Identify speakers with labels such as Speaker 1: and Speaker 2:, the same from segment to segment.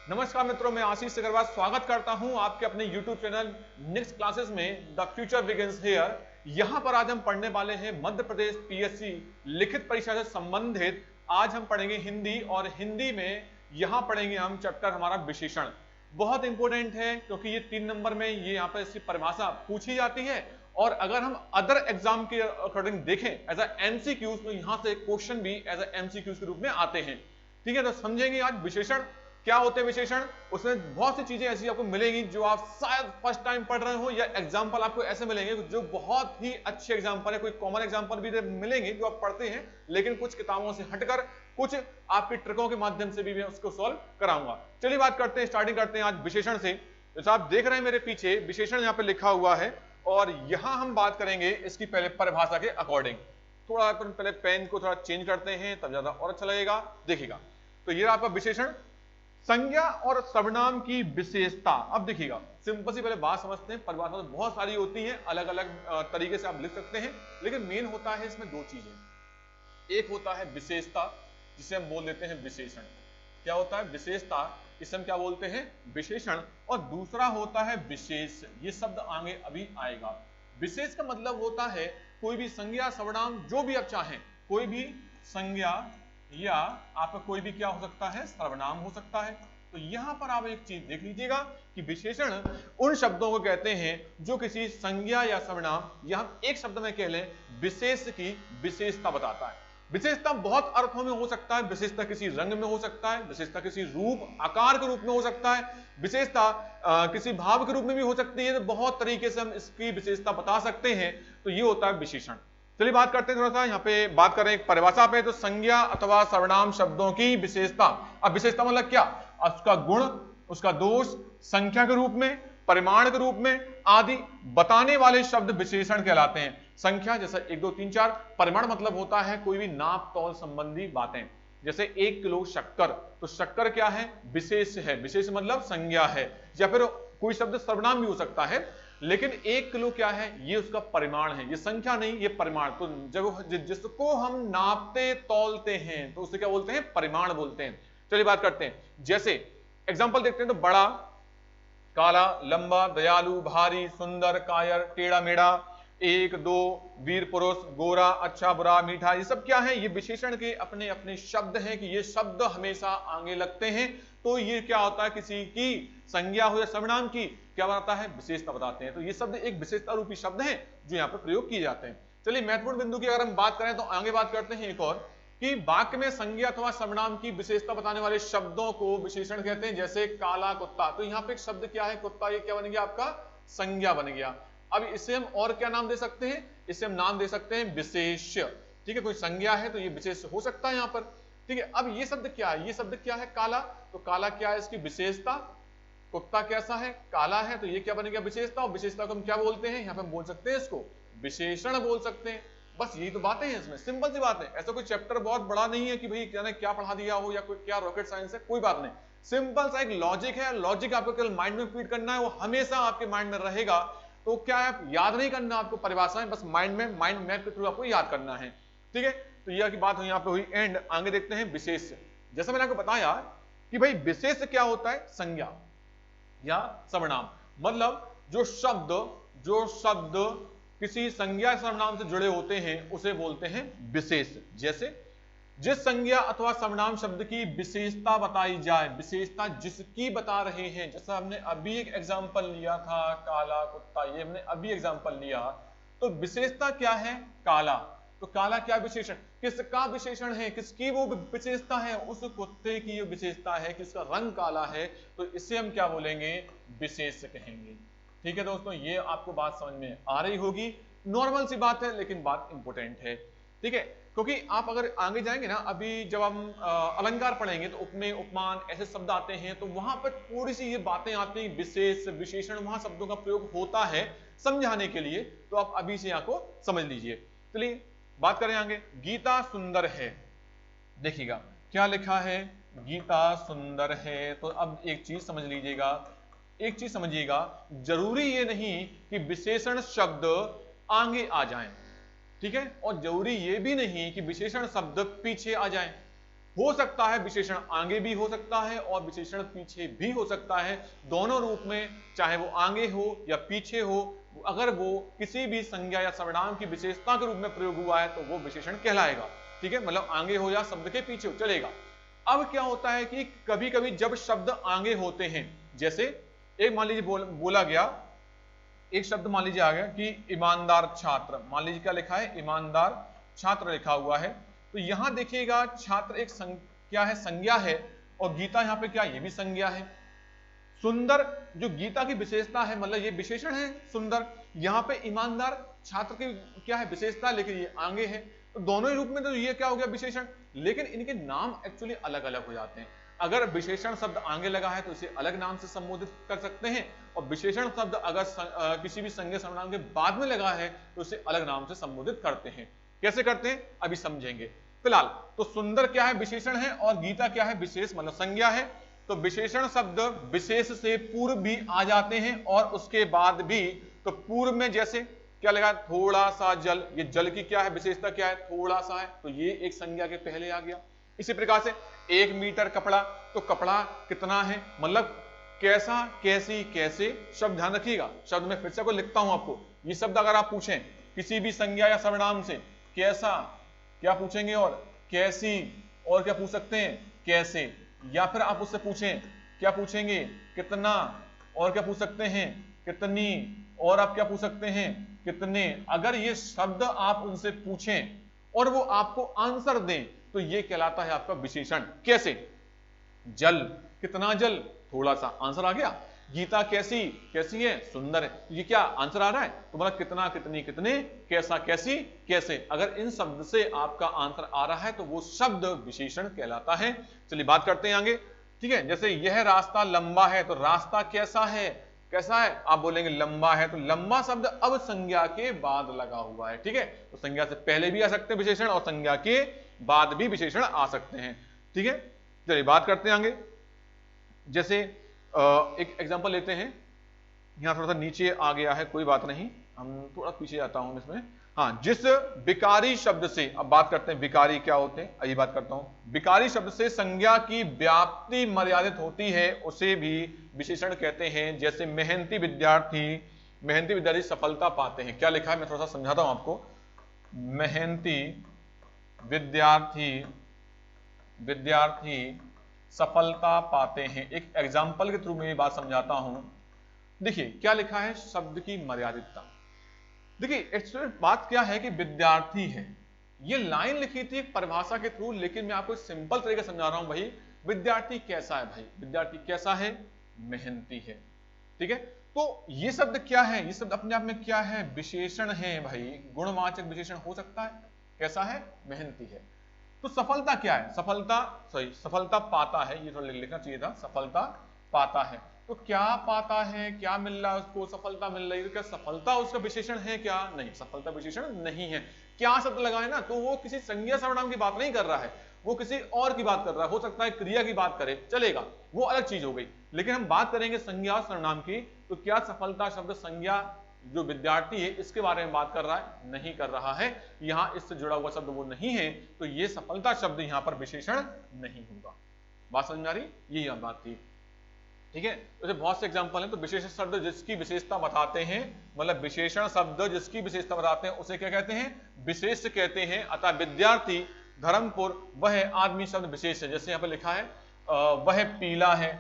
Speaker 1: नमस्कार मित्रों, मैं आशीष अग्रवाल स्वागत करता हूं आपके अपने YouTube चैनल नेक्स्ट क्लासेस में द फ्यूचर बिगिंस हियर। यहां पर आज हम पढ़ने वाले हैं मध्य प्रदेश पीएससी लिखित परीक्षा से संबंधित। आज हम पढ़ेंगे हिंदी और हिंदी में यहां पढ़ेंगे हम चैप्टर हमारा विशेषण। बहुत इंपॉर्टेंट है क्योंकि ये 3 नंबर में ये यहाँ पर इसकी परिभाषा पूछी जाती है और अगर हम अदर एग्जाम के अकॉर्डिंग देखें एज अ एमसीक्यूज तो यहाँ से क्वेश्चन भी एज अ एमसीक्यूज के रूप में आते हैं। ठीक है, तो समझेंगे आज विशेषण क्या होते हैं। विशेषण उसमें बहुत सी चीजें ऐसी आपको मिलेंगी जो आप शायद फर्स्ट टाइम पढ़ रहे हो या एग्जाम्पल आपको ऐसे मिलेंगे जो बहुत ही अच्छे एग्जाम्पल है। कोई कॉमन एग्जाम्पल भी मिलेंगे जो आप पढ़ते हैं, लेकिन कुछ किताबों से हटकर कुछ आपकी ट्रिकों के माध्यम से भी मैं उसको सॉल्व कराऊंगा। चलिए बात करते हैं, स्टार्टिंग करते हैं आज विशेषण से। जैसे आप देख रहे हैं मेरे पीछे विशेषण यहाँ पे लिखा हुआ है और यहां हम बात करेंगे इसकी पहले परिभाषा के अकॉर्डिंग। थोड़ा पहले पेन को थोड़ा चेंज करते हैं तब ज्यादा और अच्छा लगेगा। देखिएगा, तो ये आपका विशेषण संज्ञा और सर्वनाम की विशेषता। अब देखिएगा, सिंपल सी पहले बात समझते हैं। परिभाषा तो बहुत सारी होती है, अलग अलग तरीके से आप लिख सकते हैं, लेकिन मेन होता है इसमें 2 चीजें। एक होता है विशेषता, जिसे हम बोल देते हैं विशेषण। क्या होता है विशेषता, इसे हम क्या बोलते हैं विशेषण। और दूसरा होता है विशेष। ये शब्द आगे अभी आएगा। विशेष का मतलब होता है कोई भी संज्ञा सर्वनाम जो भी आप चाहें, कोई भी संज्ञा या आपका कोई भी क्या हो सकता है सर्वनाम हो सकता है। तो यहां पर आप एक चीज देख लीजिएगा कि विशेषण उन शब्दों को कहते हैं जो किसी संज्ञा या सर्वनाम या हम एक शब्द में कह लें विशेष की विशेषता बताता है। विशेषता बहुत अर्थों में हो सकता है। विशेषता किसी रंग में हो सकता है, विशेषता किसी रूप आकार के रूप में हो सकता है, विशेषता किसी भाव के रूप में भी हो सकती है। तो बहुत तरीके से हम इसकी विशेषता बता सकते हैं। तो ये होता है विशेषण। चलिए बात करते हैं, थोड़ा सा यहाँ पे बात करें एक परिभाषा पे। तो संज्ञा अथवा सर्वनाम शब्दों की विशेषता। अब विशेषता मतलब क्या, उसका गुण, उसका दोष संख्या के रूप में, परिमाण के रूप में आदि बताने वाले शब्द विशेषण कहलाते हैं। संख्या जैसे 1 2 3 4। परिमाण मतलब होता है कोई भी नाप तौल संबंधी बातें, जैसे 1 किलो शक्कर। तो शक्कर क्या है, विशेष है। विशेष मतलब संज्ञा है। या फिर कोई शब्द सर्वनाम भी हो सकता है, लेकिन 1 किलो क्या है, ये उसका परिमाण है, ये संख्या नहीं, ये परिमाण। तो जब जिसको हम नापते तौलते हैं तो उसे क्या बोलते हैं, परिमाण बोलते हैं। चलिए बात करते हैं, जैसे एग्जांपल देखते हैं। तो बड़ा, काला, लंबा, दयालु, भारी, सुंदर, कायर, टेढ़ा मेढ़ा, 1 2, वीर पुरुष, गोरा, अच्छा बुरा, मीठा, ये सब क्या है, ये विशेषण के अपने अपने शब्द हैं कि ये शब्द हमेशा आगे लगते हैं। तो ये क्या होता है, किसी की संज्ञा हो या सर्वनाम की क्या बताता है, विशेषता बताते हैं। तो ये शब्द एक विशेषता रूपी शब्द हैं जो यहाँ पर प्रयोग किए जाते हैं। चलिए महत्वपूर्ण बिंदु की अगर हम बात करें तो आगे बात करते हैं एक और, कि वाक्य में संज्ञा अथवा सर्वनाम की विशेषता बताने वाले शब्दों को विशेषण कहते हैं। जैसे काला कुत्ता, तो यहाँ पे एक शब्द क्या है, कुत्ता, ये क्या बन गया आपका संज्ञा बन गया। अब इसे हम और क्या नाम दे सकते हैं, इसे हम नाम दे सकते हैं विशेष्य। ठीक है, कोई संज्ञा है तो ये विशेष हो सकता है यहाँ पर। ठीक है, अब ये शब्द क्या है, ये शब्द क्या है, काला। तो काला क्या है, इसकी विशेषता। कुत्ता कैसा है, काला है, तो ये क्या बन गया, विशेषता। और विशेषता को हम क्या बोलते हैं, यहाँ पे हम बोल सकते हैं इसको विशेषण बोल सकते हैं। बस यही तो बातें हैं इसमें, सिंपल सी बात है। ऐसा कोई चैप्टर बहुत बड़ा नहीं है कि भाई क्या पढ़ा दिया हो या कोई क्या रॉकेट साइंस है, कोई बात नहीं। सिंपल सा एक लॉजिक है, लॉजिक आपको केवल माइंड में फीड करना है, वो हमेशा आपके माइंड में रहेगा। तो क्या है, याद नहीं करना आपको परिभाषाएं, बस माइंड में माइंड मैप के थ्रू आपको याद करना है। ठीक है, तो यह की बात यहाँ पे हुई एंड। आगे देखते हैं विशेष। जैसा मैंने आपको बताया कि भाई विशेष क्या होता है, संज्ञा या सर्वनाम। मतलब जो शब्द किसी संज्ञा सर्वनाम से जुड़े होते हैं उसे बोलते हैं विशेष। जैसे जिस संज्ञा अथवा सर्वनाम शब्द की विशेषता बताई जाए, विशेषता जिसकी बता रहे हैं। जैसा हमने अभी एक एग्जांपल लिया था, काला कुत्ता, ये हमने अभी एग्जांपल लिया। तो विशेषता क्या है, काला। तो काला क्या विशेषण, किसका विशेषण है, किसकी वो विशेषता है, उस कुत्ते की विशेषता है, किसका रंग काला है, तो इसे हम क्या बोलेंगे, विशेष कहेंगे। ठीक है दोस्तों, ये आपको बात समझ में आ रही होगी। नॉर्मल सी बात है लेकिन बात इंपॉर्टेंट है। ठीक है, क्योंकि आप अगर आगे जाएंगे ना, अभी जब हम अलंकार पढ़ेंगे तो उपमेय, उपमान ऐसे शब्द आते हैं, तो वहां पर थोड़ी सी ये बातें आती हैं, विशेष विशेषण, वहां शब्दों का प्रयोग होता है समझाने के लिए। तो आप अभी से यहाँ को समझ लीजिए। चलिए बात करें आगे। गीता सुंदर है, देखिएगा क्या लिखा है, गीता सुंदर है। तो अब एक चीज समझ लीजिएगा, एक चीज समझिएगा, जरूरी ये नहीं कि विशेषण शब्द आगे आ जाएं। ठीक है, और जरूरी ये भी नहीं कि विशेषण शब्द पीछे आ जाएं। हो सकता है विशेषण आगे भी हो सकता है और विशेषण पीछे भी हो सकता है, दोनों रूप में, चाहे वो आगे हो या पीछे हो, अगर वो किसी भी संज्ञा या सर्वनाम की विशेषता के रूप में प्रयोग हुआ है तो वो विशेषण कहलाएगा। ठीक है, मतलब आगे हो या शब्द के पीछे हो चलेगा। अब क्या होता है कि कभी कभी जब शब्द आगे होते हैं, जैसे एक मान लीजिए बोला गया, एक शब्द मान लीजिए आ गया कि ईमानदार छात्र, मान लीजिए क्या लिखा है, ईमानदार छात्र लिखा हुआ है, तो यहां देखिएगा छात्र एक क्या है, संज्ञा है, और गीता यहां पे क्या, ये भी संज्ञा है। सुंदर जो गीता की विशेषता है, मतलब ये विशेषण है सुंदर, यहां पे ईमानदार छात्र की क्या है, विशेषता, लेकिन ये आगे है, तो दोनों ही रूप में तो ये क्या हो गया, विशेषण, लेकिन इनके नाम एक्चुअली अलग अलग हो जाते हैं। अगर विशेषण शब्द आगे लगा है तो इसे अलग नाम से संबोधित कर सकते हैं, और विशेषण शब्द अगर किसी भी संज्ञा सर्वनाम के बाद में लगा है तो इसे अलग नाम से संबोधित करते हैं। कैसे करते हैं अभी समझेंगे। फिलहाल तो सुंदर क्या है, विशेषण है, और गीता क्या है, विशेष मतलब संज्ञा है। तो विशेषण शब्द विशेष से पूर्व भी आ जाते हैं और उसके बाद भी। तो पूर्व में जैसे क्या लगा, थोड़ा सा जल, ये जल की क्या है, विशेषता क्या है, थोड़ा सा है, तो ये एक संज्ञा के पहले आ गया। इसी प्रकार से 1 मीटर कपड़ा, तो कपड़ा कितना है, मतलब कैसा, कैसी, कैसे, शब्द ध्यान रखिएगा, शब्द में फिर से को लिखता हूं आपको। ये शब्द अगर आप पूछें किसी भी संज्ञा या सर्वनाम से, कैसा क्या पूछेंगे, और कैसी, और क्या पूछ सकते हैं, कैसे, या फिर आप उससे पूछें, क्या पूछेंगे, कितना, और क्या पूछ सकते हैं, कितनी, और आप क्या पूछ सकते हैं, कितने। अगर ये शब्द आप उनसे पूछें और वो आपको आंसर दें तो ये कहलाता है आपका विशेषण। कैसे, जल, कितना जल, थोड़ा सा, आंसर आ गया। गीता कैसी, कैसी है, सुंदर है, ये क्या आंसर आ रहा है, तो मतलब कितना, कितनी, कितने, कैसा, कैसी, कैसे। अगर इन शब्द से आपका आंसर आ रहा है तो वो शब्द विशेषण कहलाता है। चलिए बात करते हैं आगे। ठीक है, जैसे यह रास्ता लंबा है, तो रास्ता कैसा है, कैसा है, आप बोलेंगे लंबा है, तो लंबा शब्द अब संज्ञा के बाद लगा हुआ है। ठीक है, तो संज्ञा से पहले भी आ सकते हैं विशेषण और संज्ञा के बाद भी विशेषण आ सकते हैं। ठीक है, चलिए बात करते हैं आगे। जैसे एक एग्जांपल लेते हैं, यहां थोड़ा सा नीचे आ गया है, कोई बात नहीं, हम थोड़ा पीछे जाता हूं इसमें। हाँ, जिस विकारी शब्द से, अब बात करते हैं विकारी क्या होते हैं, यही बात करता हूं। विकारी शब्द से संज्ञा की व्याप्ति मर्यादित होती है उसे भी विशेषण कहते हैं। जैसे मेहनती विद्यार्थी सफलता पाते हैं। क्या लिखा है, मैं थोड़ा सा समझाता हूं आपको। मेहनती विद्यार्थी सफलता पाते हैं, एक एग्जाम्पल के थ्रू मैं ये बात समझाता हूं। देखिए क्या लिखा है, शब्द की मर्यादितता। देखिए एक्चुअली बात क्या है कि विद्यार्थी है, ये लाइन लिखी थी परिभाषा के थ्रू, लेकिन मैं आपको सिंपल तरीके से समझा रहा हूं। भाई विद्यार्थी कैसा है, भाई विद्यार्थी कैसा है, मेहनती है। ठीक है, तो ये शब्द क्या है, ये शब्द अपने आप में क्या है, विशेषण है। भाई गुणवाचक विशेषण हो सकता है, कैसा है, मेहनती है। तो सफलता क्या है, सफलता पाता है, ये थोड़ा लिखना चाहिए था, सफलता पाता है। तो क्या पाता है, क्या मिल रहा है उसको, सफलता मिल रही है, तो क्या सफलता उसका विशेषण है, क्या नहीं, सफलता विशेषण नहीं है। क्या शब्द लगाए ना, तो वो किसी संज्ञा सर्वनाम की बात नहीं कर रहा है, वो किसी और की बात कर रहा है, हो सकता है क्रिया की बात करे, चलेगा, वो अलग चीज हो गई। लेकिन हम बात करेंगे संज्ञा सर्वनाम की, तो क्या सफलता शब्द संज्ञा जो विद्यार्थी है इसके बारे में बात कर रहा है, नहीं कर रहा है, यहां इससे जुड़ा हुआ शब्द वो नहीं है, तो ये सफलता शब्द यहां पर विशेषण नहीं होगा। बात समझ में आ रही, यही बात थी। ठीक है, तो बहुत से एग्जांपल हैं। तो विशेषण शब्द जिसकी विशेषता बताते हैं, मतलब विशेषण शब्द जिसकी विशेषता बताते हैं उसे क्या कहते हैं, विशेष कहते हैं। अतः विद्यार्थी, धर्मपुर, वह आदमी शब्द विशेष है। जैसे यहाँ पे लिखा है वह पीला है,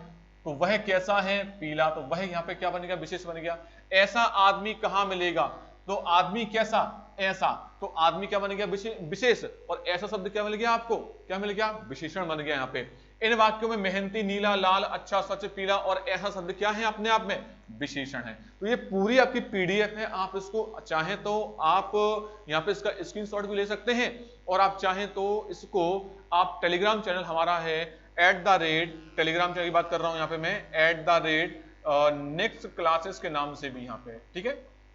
Speaker 1: तो वह कैसा है, पीला, तो वह यहाँ पे क्या बन गया, विशेष बन गया। ऐसा आदमी कहां मिलेगा, तो आदमी कैसा, ऐसा, तो आदमी क्या बन गया, विशेष, और ऐसा शब्द क्या मिल गया आपको, क्या मिल गया, विशेषण बन गया यहाँ पे। इन वाक्यों में मेहनती, नीला, लाल, अच्छा, सच, पीला और ऐसा शब्द क्या है, अपने आप में विशेषण है। तो ये पूरी आपकी पीडीएफ है, आप इसको चाहें तो आप यहाँ पे इसका स्क्रीनशॉट भी ले सकते हैं, और आप चाहें तो इसको आप टेलीग्राम चैनल हमारा है टेलीग्राम चैनल की बात कर रहा हूं यहाँ पे मैं नेक्स्ट क्लासेस के नाम से भी यहाँ पे, ठीक है,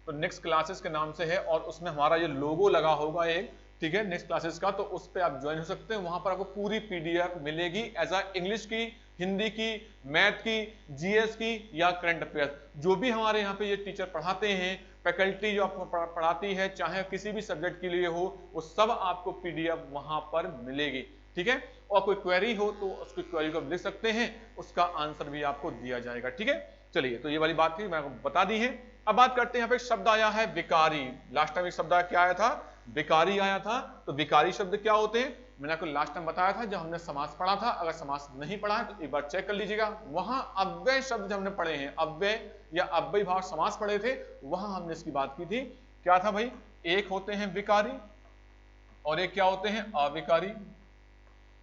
Speaker 1: तो नेक्स्ट क्लासेस के नाम से है, और उसमें हमारा ये लोगो लगा होगा एक, ठीक है, नेक्स्ट क्लासेस का, तो उस पर आप ज्वाइन हो सकते हैं। वहां पर आपको पूरी पीडीएफ मिलेगी, एज अ इंग्लिश की, हिंदी की, मैथ की, जीएस की या करंट अफेयर्स, जो भी हमारे यहाँ पे ये टीचर पढ़ाते हैं, फैकल्टी जो आपको पढ़ाती है, चाहे किसी भी सब्जेक्ट के लिए हो, वो सब आपको पीडीएफ वहां पर मिलेगी। ठीक है, और कोई क्वेरी हो तो उसकी क्वेरी को लिख सकते हैं, उसका आंसर भी आपको दिया जाएगा। ठीक है, चलिए तो ये वाली बात थी, मैं आपको बता दी है। अब बात करते हैं, यहाँ पे शब्द आया है विकारी। लास्ट टाइम एक शब्द क्या आया था, विकारी आया था। तो विकारी शब्द क्या होते हैं, मैंने आपको लास्ट टाइम बताया था जब हमने समास पढ़ा था। अगर समास नहीं पढ़ा है तो एक बार चेक कर लीजिएगा। वहां अव्यय शब्द हमने पढ़े हैं, अव्यय या अव्यय भाव समास पढ़े थे, वहां हमने इसकी बात की थी। क्या था भाई, एक होते हैं विकारी और एक क्या होते हैं अविकारी।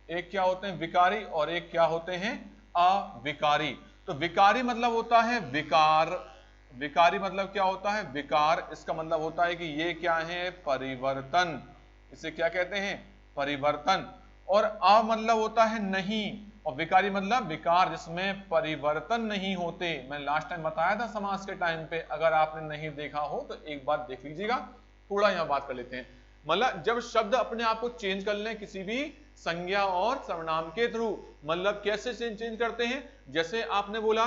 Speaker 1: एक क्या होते हैं विकारी और एक क्या होते हैं अविकारी। तो विकारी मतलब होता है विकार, विकारी मतलब क्या होता है विकार। इसका मतलब होता है कि ये क्या है परिवर्तन, इसे क्या कहते हैं परिवर्तन। और अ मतलब होता है नहीं, और विकारी मतलब विकार जिसमें परिवर्तन नहीं होते। मैं लास्ट टाइम बताया था समास के टाइम पे, अगर आपने नहीं देखा हो तो एक बार देख लीजिएगा। थोड़ा यहां बात कर लेते हैं, मतलब जब शब्द अपने आप को चेंज कर लें किसी भी संज्ञा और सर्वनाम के थ्रू, मतलब कैसे चेंज करते हैं। जैसे आपने बोला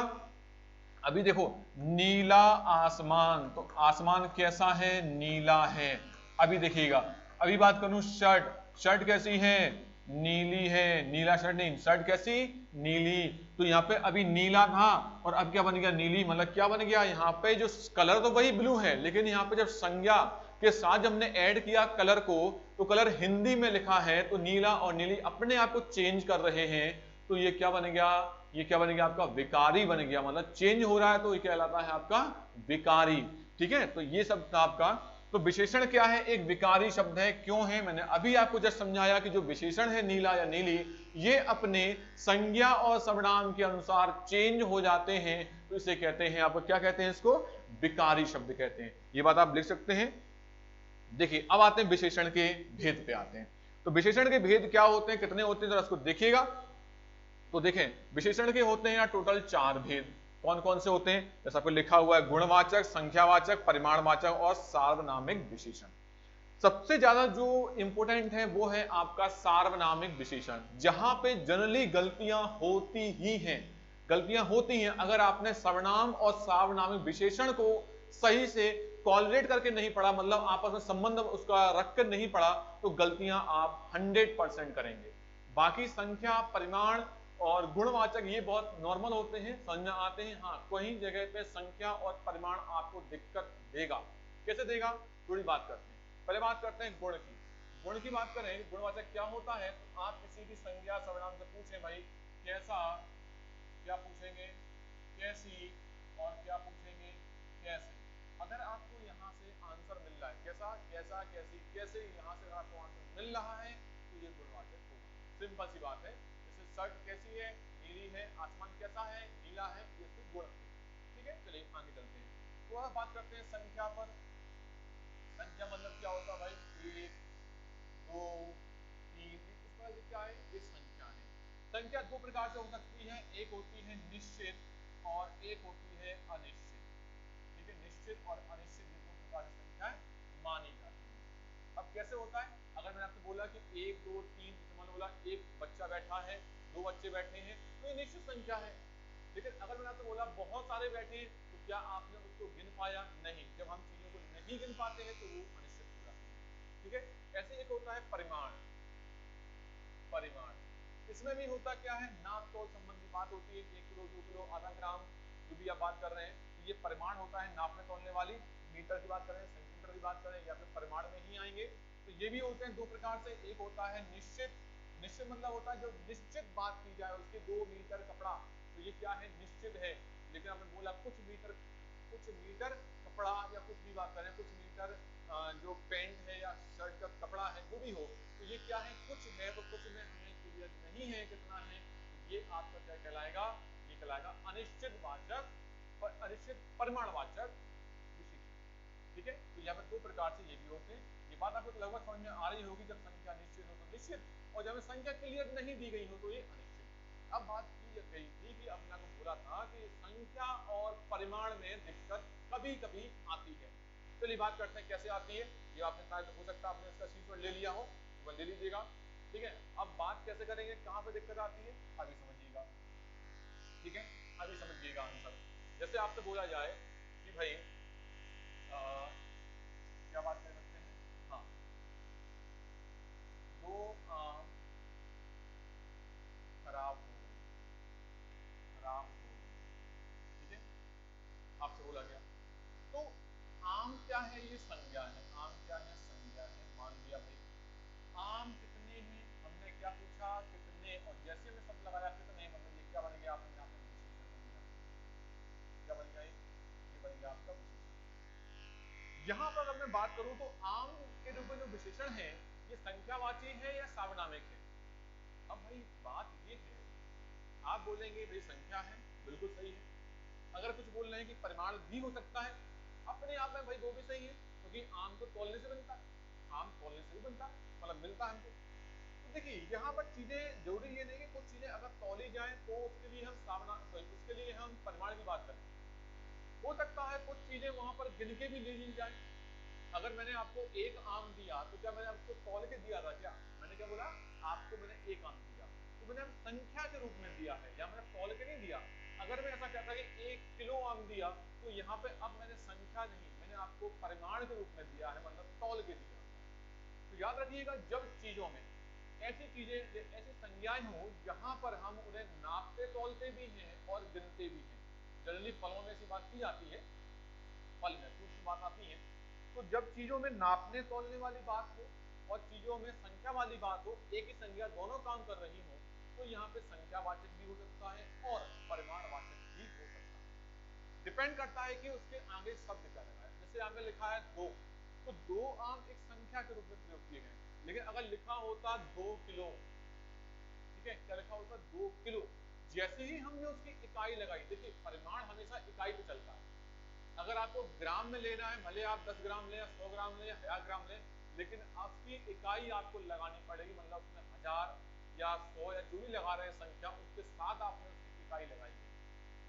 Speaker 1: अभी देखो नीला आसमान, तो आसमान कैसा है नीला है। अभी देखिएगा, अभी बात करूं शर्ट, शर्ट कैसी है नीली है, नीला शर्ट नहीं, शर्ट कैसी नीली। तो यहाँ पे अभी नीला था और अब क्या बन गया नीली, मतलब क्या बन गया, यहाँ पे जो कलर तो वही ब्लू है, लेकिन यहाँ पे जब संज्ञा के साथ जब हमने ऐड किया कलर को, तो कलर हिंदी में लिखा है, तो नीला और नीली अपने आप को चेंज कर रहे हैं। तो ये क्या बन गया, ये क्या बन गया आपका विकारी बन गया, मतलब चेंज हो रहा है तो ये कहलाता है आपका विकारी। ठीक है, तो ये सब था आपका। तो विशेषण क्या है, एक विकारी शब्द है, क्यों है, मैंने अभी आपको जस्ट समझाया कि जो विशेषण है नीला या नीली, ये अपने संज्ञा और सर्वनाम के अनुसार चेंज हो जाते हैं, तो इसे कहते हैं, आपको क्या कहते हैं, इसको विकारी शब्द कहते हैं। ये बात आप लिख सकते हैं। देखिए अब आते हैं विशेषण के भेद पे आते हैं। तो विशेषण के भेद क्या होते हैं, कितने होते हैं, जरा इसको देखिएगा। तो देखें विशेषण के होते हैं टोटल 4 भेद। कौन कौन से होते हैं, जैसा आपको लिखा हुआ है गुणवाचक, संख्यावाचक, परिमाणवाचक और सार्वनामिक विशेषण। सबसे ज्यादा जो इंपॉर्टेंट है वो है आपका सार्वनामिक विशेषण, जहां पे जनरली गलतियां होती ही हैं, गलतियां होती हैं। अगर आपने सर्वनाम और सार्वनामिक विशेषण को सही से कॉलरेट करके नहीं पढ़ा, मतलब आपस में संबंध उसका रखकर नहीं पढ़ा, तो गलतियां आप 100% करेंगे। बाकी संख्या, परिमाण और गुणवाचक ये बहुत नॉर्मल होते हैं, समझ में आते हैं। हाँ, कहीं जगह पे संख्या और परिमाण आपको दिक्कत देगा। कैसे देगा, थोड़ी बात करते हैं। पहले बात करते हैं गुण की। गुण की बात करें, गुणवाचक क्या होता है, तो आप किसी भी संज्ञा सर्वनाम से पूछें भाई कैसा, क्या पूछेंगे कैसी, और क्या पूछेंगे कैसे। अगर आपको यहाँ से आंसर मिल रहा है कैसा, कैसा, कैसी, कैसे, यहाँ से आपको आंसर मिल रहा है तो ये गुणवाचक होगा। सिंपल सी बात है। जैसे शर्ट कैसी है नीली है, आसमान कैसा है नीला है, ये तो गुण है। ठीक है, चलिए आगे चलते हैं। तो अब बात करते हैं संख्या पर। संख्या मतलब क्या होता है भाई, 1 2 3, इस तरह से क्या है, ये संख्या है। संख्या दो प्रकार से हो सकती है, एक होती है निश्चित और एक होती है अनिश्चित। ठीक है, निश्चित और अनिश्चित ये दो प्रकार की संख्याएं मानी जाती है। अब कैसे होता है, अगर मैंने आपसे बोला कि 1 2 3, मान बोला एक बच्चा बैठा है, 2 बच्चे बैठे हैं, तो ये निश्चित संख्या है। लेकिन अगर मैंने आपसे बोला बहुत सारे बैठे हैं, तो क्या आपने उसको गिन पाया, नहीं। जब हम चीजों को नहीं गिन पाते हैं तो वो अनिश्चित हो जाती है। ठीक है, ऐसे एक होता है परिमाण। परिमाण इसमें भी होता क्या है, नाप तोल संबंधी बात होती है, 1 किलो 2 किलो आधा ग्राम जो भी आप बात कर रहे हैं, तो ये परिमाण होता है, नापने तोलने वाली। मीटर की बात करें, सेंटीमीटर की बात करें, या फिर परिमाण में ही आएंगे। तो ये भी होते हैं दो प्रकार से, एक होता है निश्चित। निश्चित मतलब होता है जो निश्चित बात की जाए, उसके 2 मीटर कपड़ा, तो ये क्या है निश्चित है। लेकिन आपने बोला कुछ मीटर कपड़ा, या कुछ भी बात करें, कुछ मीटर जो पेंट है या शर्ट का कपड़ा है जो भी हो, तो ये क्या है कुछ है, तो कुछ में हमें क्लियर नहीं है कितना है, ये आपका क्या कहलाएगा, ये कहलाएगा अनिश्चित वाचक और अनिश्चित परिमाणवाचक विशेषण। ठीक है, तो यहाँ पर दो प्रकार से ये भी होते हैं। ये बात आपको लगभग समझ में आ रही होगी, जब संख्या निश्चित हो तो निश्चित, और जब संख्या क्लियर नहीं दी गई हो तो ये अनिश्चित। अब बात की गई थी कि अब मैंने बोला था कि संख्या और परिमाण में दिक्कत कभी कभी आती है। चलिए बात करते हैं कैसे आती है। ये आपने शायद हो सकता है आपने इसका स्क्रीनशॉट ले लिया हो, तो ले लीजिएगा। ठीक है, अब बात कैसे करेंगे, कहां पे दिक्कत आती है, अभी समझिएगा। ठीक है, अभी समझिएगा आंसर। जैसे आपसे बोला जाए कि भाई क्या बात कर सकते हैं, हाँ, दो संज्ञा है, आम क्या है, संज्ञा है। मान लिया भाई आम कितने हैं, हमने क्या पूछा कितने, और जैसे हमने सब लगाया कितने, मतलब ये क्या बन गया आपने यहाँ पे विशेषण बन गया। क्या बन गया ये बन गया आपका विशेषण। यहाँ पर अगर मैं बात करूं तो आम के रूप में जो विशेषण है ये संख्यावाची है या सार्वनामिक है। अब भाई बात ये है, आप बोलेंगे भाई संख्या है, बिल्कुल सही है। अगर कुछ बोल रहे हैं कि परिमाण भी हो सकता है, अपने आप में भाई वो भी सही है, क्योंकि आम तो तौलने से बनता है, आम तौलने से भी बनता है, मतलब मिलता है हमको। तो देखिए यहाँ पर चीजें जरूरी ये नहीं कि कुछ चीजें अगर तौली जाए तो उसके लिए हम उसके लिए हम परिमाण की बात करें। हो सकता है कुछ चीजें वहां पर गिन के भी ले ली जाए। अगर मैंने आपको एक आम दिया तो क्या मैंने आपको तौल के दिया था क्या, मैंने क्या बोला, आपको मैंने एक आम दिया तो मैंने संख्या के रूप में दिया है या मैंने तौल के नहीं दिया। अगर मैं ऐसा कहता कि 1 किलो आम दिया तो यहाँ पे अब मैंने संख्या नहीं, मैंने आपको परिमाण के रूप में दिया है, मतलब तौल के दिया। तो याद रखिएगा जब चीजों में ऐसी चीजें ऐसी संज्ञाएं हो जहां पर हम उन्हें नापते तौलते भी हैं और गिनते भी हैं, जनरली फलों में ऐसी बात की जाती है, फल में फ्रूट में बात आती है। तो जब चीजों में नापने तौलने वाली बात हो और चीजों में संख्या वाली बात हो, एक ही संज्ञा दोनों काम कर रही हो, तो यहाँ पे संख्यावाचक भी हो सकता है और परिमाणवाचक भी हो सकता है। डिपेंड करता है कि उसके आगे शब्द क्या लगा है। जैसे यहाँ पे लिखा है 2, तो 2 आम एक संख्या के रूप में प्रयोग किए गए, लेकिन अगर लिखा होता 2 किलो, ठीक है, क्या लिखा होता 2 किलो, जैसे ही हमने उसकी इकाई लगाई, देखिए परिमाण हमेशा इकाई पे चलता है। अगर आपको ग्राम में लेना है, भले आप 10 ग्राम लें या 100 ग्राम लें या 1000 ग्राम लें, लेकिन आपकी इकाई आपको लगानी पड़ेगी, मतलब उसमें 1000 या 100 या जो भी लगा रहे हैं संख्या, उसके साथ आपने उसकी इकाई लगाई है।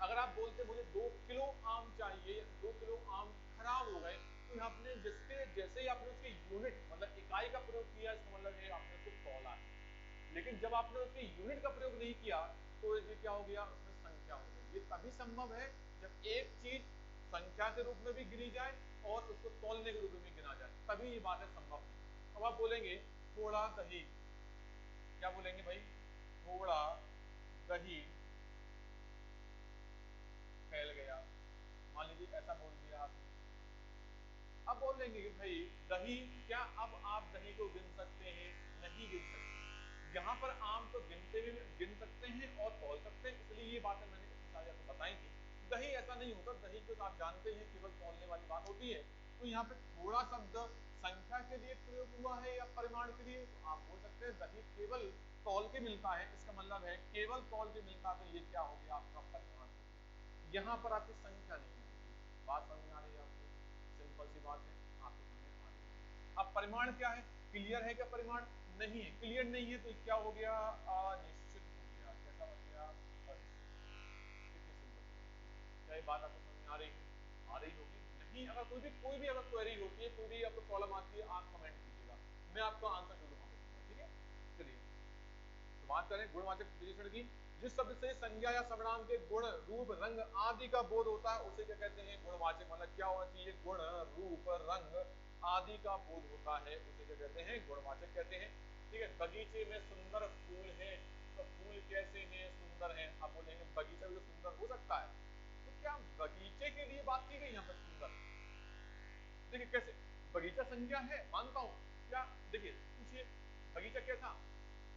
Speaker 1: अगर आप बोलते मुझे 2 किलो आम चाहिए, 2 किलो आम खराब हो गए, तो यहाँ आपने जिसके जैसे ही आपने उसकी यूनिट मतलब इकाई का प्रयोग किया, इसका मतलब ये आपने उसको तौला है। लेकिन जब आपने उसकी यूनिट का प्रयोग नहीं किया तो ये क्या हो गया, उसमें संख्या हो गई। ये तभी संभव है जब एक चीज संख्या के रूप में भी गिनी जाए और उसको तौलने के रूप में भी गिना जाए, तभी ये बातें संभव है। अब आप बोलेंगे थोड़ा दही, क्या बोलेंगे भाई, थोड़ा दही फैल गया, मान लीजिए ऐसा बोल दिया आपने। अब बोलेंगे कि भाई दही, क्या अब आप दही को गिन सकते हैं, नहीं गिन सकते। यहाँ पर आम तो गिनते भी गिन सकते हैं और तौल सकते हैं, इसलिए ये बातें मैंने इतनी सारी आपको बताई थी। दही ऐसा नहीं होता, दही को तो आप जानते हैं केवल तौलने वाली बात होती है। तो यहाँ पे थोड़ा शब्द संख्या के लिए प्रयोग हुआ है या परिमाण के लिए, तो आप बोल सकते हैं दही केवल तौल के मिलता है, इसका मतलब है केवल तौल के मिलता, तो ये क्या हो गया आपका परिमाण हो गया। यहाँ पर आपकी संख्या नहीं होगी। बात समझ में आ रही है आपको, सिंपल सी बात है, आपको समझ में आ रही है। अब परिमाण क्या है, क्लियर है क्या परिमाण, नहीं है, क्लियर नहीं है तो क्या हो गया, अनिश्चित हो गया। कैसा बन गया, अनिश्चित। कितनी सिंपल सी बात, क्या ये बात आपको समझ में आ रही है, आ रही होगी। नहीं, अगर कोई भी अगर क्वेरी होती है, कोई भी आपको प्रॉब्लम आती है, आप कमेंट कीजिएगा, मैं आपका आंसर जरूर वहां पे दूंगा, ठीक है। चलिए तो बात करें गुणवाचक विशेषण की। जिस शब्द से संज्ञा या सर्वनाम के गुण रूप रंग आदि का बोध होता है उसे क्या कहते हैं, गुणवाचक। मतलब क्या होना चाहिए, गुण रूप रंग आदि का बोध होता है, उसे क्या कहते हैं, गुणवाचक कहते हैं। ठीक है, बगीचे में सुंदर फूल है, तो फूल कैसे हैं, सुंदर हैं। आप बोलेंगे बगीचा भी तो सुंदर हो सकता है, तो क्या बगीचे के लिए बात की गई यहाँ पर सुंदर। देखिए कैसे, बगीचा संज्ञा है मानता हूं, क्या देखिए पूछिए बगीचा कैसा,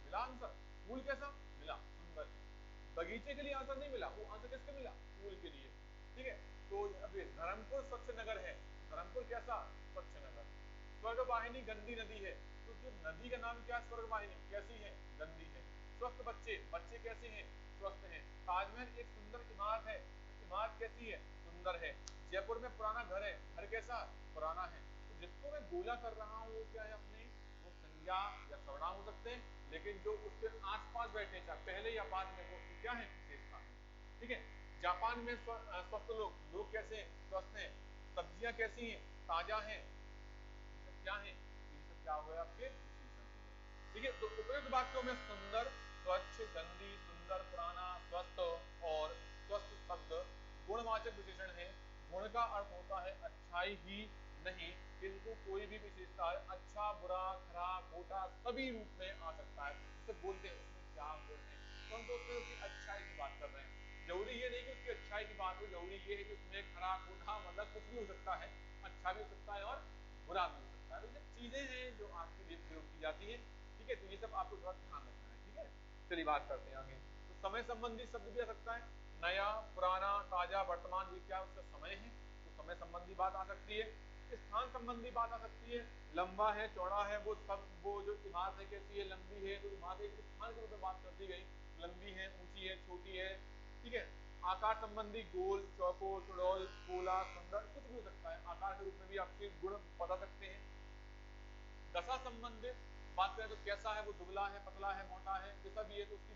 Speaker 1: मिला आंसर, फूल कैसा मिला, सुंदर है। बगीचे के लिए आंसर नहीं मिला, वो आंसर किसके मिला, फूल के लिए। ठीक है, तो अभी धर्मपुर स्वच्छ नगर है, धर्मपुर कैसा, स्वच्छ नगर। स्वर्गवाहिनी गंदी नदी है, तो जो नदी का नाम क्या है, स्वर्गवाहिनी, कैसी है, गंदी है। स्वस्थ बच्चे, बच्चे कैसे हैं, स्वस्थ हैं। ताजमहल एक सुंदर इमारत है, तो इमारत कैसी है, सुंदर है। जयपुर में पुराना घर है, घर कैसा, पुराना है। तो जिसको मैं गोला कर रहा हूँ वो क्या है, अपने वो संज्ञा या सर्वनाम हो सकते हैं, लेकिन जो उसके आसपास बैठे चाहे पहले या बाद में, वो क्या है, विशेषता है। ठीक है, जापान में स्वस्थ लोग कैसे हैं, स्वस्थ हैं। सब्जियां कैसी हैं, ताजा हैं। ये सब क्या है, ये सब क्या हो गए आपके विशेषण हो गए। ठीक है, तो उपयुक्त वाक्यों में सुंदर, स्वच्छ, गंदी, सुंदर, पुराना, स्वस्थ और स्वस्थ शब्द गुणवाचक विशेषण है। गुण का अर्थ होता है अच्छाई ही नहीं, किंतु कोई भी विशेषता है, अच्छा बुरा खराब खोटा सभी रूप में आ सकता है। जैसे बोलते हैं उसमें क्या बोल रहे हैं, तो हम तो उसमें उसकी अच्छाई की बात कर रहे हैं। जरूरी ये नहीं कि उसकी अच्छाई की बात हो, जरूरी ये है कि उसमें खराब खोटा मतलब कुछ भी हो सकता है, अच्छा भी हो सकता है और बुरा भी हो सकता है। तो ये चीजें हैं जो आपके लिए प्रयोग की जाती है, ठीक है। तो ये सब आपको थोड़ा ध्यान रखना है, ठीक है। चलिए बात करते हैं आगे। तो समय संबंधी शब्द भी आ सकता है, नया, पुराना, ताजा, वर्तमान, ये क्या उसका समय है, तो समय संबंधी बात आ सकती है। स्थान संबंधी बात आ सकती है, लंबा है, चौड़ा है, वो जो इमारत है कैसी है, लंबी है, तो इमारत एक स्थान के रूप में बात कर दी गई, लंबी है, ऊंची है, छोटी है, ठीक है। आकार संबंधी गोल, चौकोर, सुडौल, गोला, सुंदर, कुछ भी हो सकता है, आकार के रूप में भी आपके गुण बता सकते हैं। दशा संबंधित बात करें तो कैसा है, वो दुबला है, पतला है, मोटा है, जैसा भी है, तो उसकी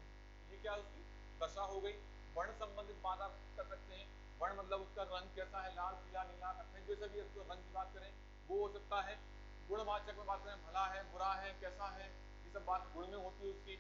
Speaker 1: ये क्या है, उसकी दशा हो गई। वर्ण संबंधित बात आप कर सकते हैं, वर्ण मतलब उसका रंग कैसा है, लाल, पीला, नीला, कत्थई, जैसा भी है, उसको रंग की बात करें वो हो सकता है। गुणवाचक में बात करें, भला है, बुरा है, कैसा है, ये सब बात गुण में होती है उसकी।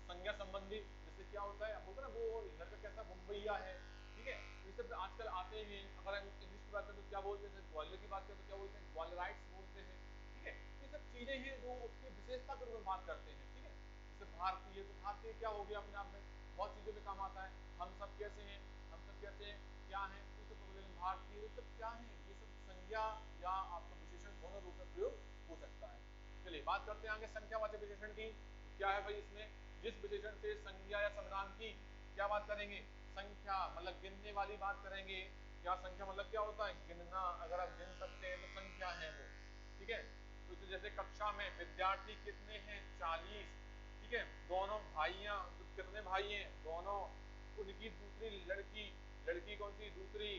Speaker 1: संज्ञा संबंधी जैसे क्या होता है, अब होता है ना वो लड़का कैसा मुंबईया है, ठीक है, तो ये सब आजकल आते हैं। अगर हम इंग्लिश की बात करें तो क्या बोलते हैं, ग्वालियर की बात करें तो क्या बोलते हैं, ग्वालियराइट्स बोलते हैं, ठीक है। ये सब चीजें हैं जो उसकी विशेषता के रूप में बात करते हैं, ठीक है। जैसे भारतीय, तो भारतीय क्या हो गया अपने आप में, बहुत चीजों में काम आता है। हम सब कैसे हैं, हम सब कैसे हैं, क्या है, ये सब बोलेंगे भारतीय, ये सब क्या है, ये सब संज्ञा या आपका विशेषण दोनों रूप में प्रयोग हो सकता है। चलिए बात करते हैं आगे संख्यावाचक विशेषण की। तो क्या है भाई इसमें, जिस विशेषण से संज्ञा या सर्वनाम की क्या बात करेंगे, संख्या मतलब गिनने वाली बात करेंगे। क्या संख्या मतलब क्या होता है, गिनना, अगर आप गिन सकते हैं तो संख्या है वो, ठीक है। तो जैसे कक्षा में विद्यार्थी कितने हैं, 40, ठीक है। दोनों भाइयां, तो कितने भाई हैं, दोनों। उनकी दूसरी लड़की, लड़की कौन सी, दूसरी।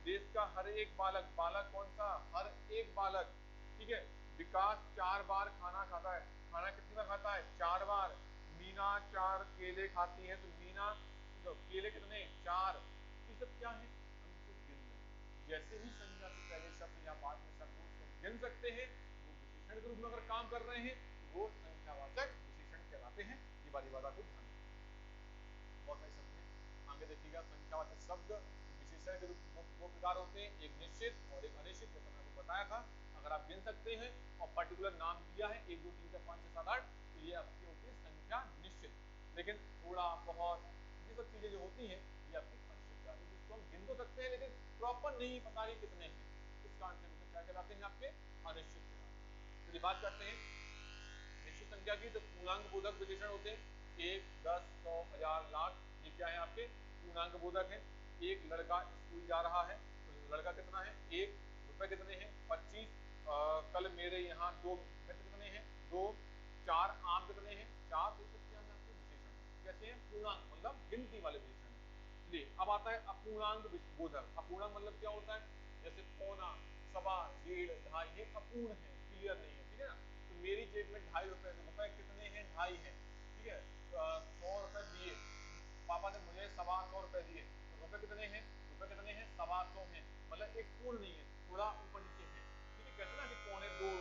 Speaker 1: देश का हर एक बालक, बालक कौन सा, हर एक बालक, ठीक है। विकास 4 बार खाना खाता है, खाना कितनी बार खाता है, 4 बार। मीना 4 केले खाती है, तो मीना तो केले कितने, 4। ये सब क्या है, हम इसको गिन रहे हैं। जैसे ही संज्ञा से पहले शब्द या बाद में शब्द उसको गिन सकते हैं, वो विशेषण के रूप में अगर काम कर रहे हैं, वो संख्यावाचक विशेषण कहलाते हैं। ये वाली बात आपको ध्यान रखनी है। बहुत सारे शब्द हैं, आगे देखिएगा। संख्यावाचक शब्द विशेषण के रूप में दो प्रकार होते हैं, एक निश्चित और एक अनिश्चित, जैसा मैंने आपको बताया था। अगर आप गिन सकते हैं और पर्टिकुलर नाम दिया है 1 2 3 4 5 6 7 8, तो ये आपकी होती है संख्या निश्चित। लेकिन थोड़ा बहुत ये सब चीजें जो होती हैं, ये आपकी अनिश्चित कहलाती है, जिसको हम गिन तो सकते हैं लेकिन प्रॉपर नहीं पता कि कितने हैं, इस कारण से क्या कहलाते हैं, आपके अनिश्चित कहलाते हैं। चलिए बात करते हैं निश्चित संख्या की। तो पूर्णांक बोधक विशेषण होते हैं, 1 10 100 1000 लाख, ये क्या है, आपके पूर्णांक बोधक है। एक लड़का स्कूल जा रहा है, तो लड़का कितना है, 1। रुपए कितने हैं, 25। कल मेरे यहाँ 2 मित्र कितने हैं, 2। 4 आम कितने हैं, 4। तो ये सब क्या है, आपके विशेषण है। कैसे हैं, पूर्णांक मतलब गिनती वाले विशेषण है। चलिए अब आता है अपूर्णांक बोधक। अपूर्णांक मतलब क्या होता है, जैसे पौना, सवा, डेढ़, ढाई, ये अपूर्ण है, क्लियर नहीं है, ठीक है ना। तो मेरी जेब में 2.5 रुपए, तो रुपए कितने हैं, 2.5 हैं, ठीक है। 100 रुपए दिए, पापा ने मुझे 125 रुपए दिए, तो रुपए कितने हैं, रुपए कितने हैं, 125 हैं, मतलब एक पूर्ण नहीं है, थोड़ा ऊपर नीचे है, ठीक है। कहते हैं ना कि पौने दो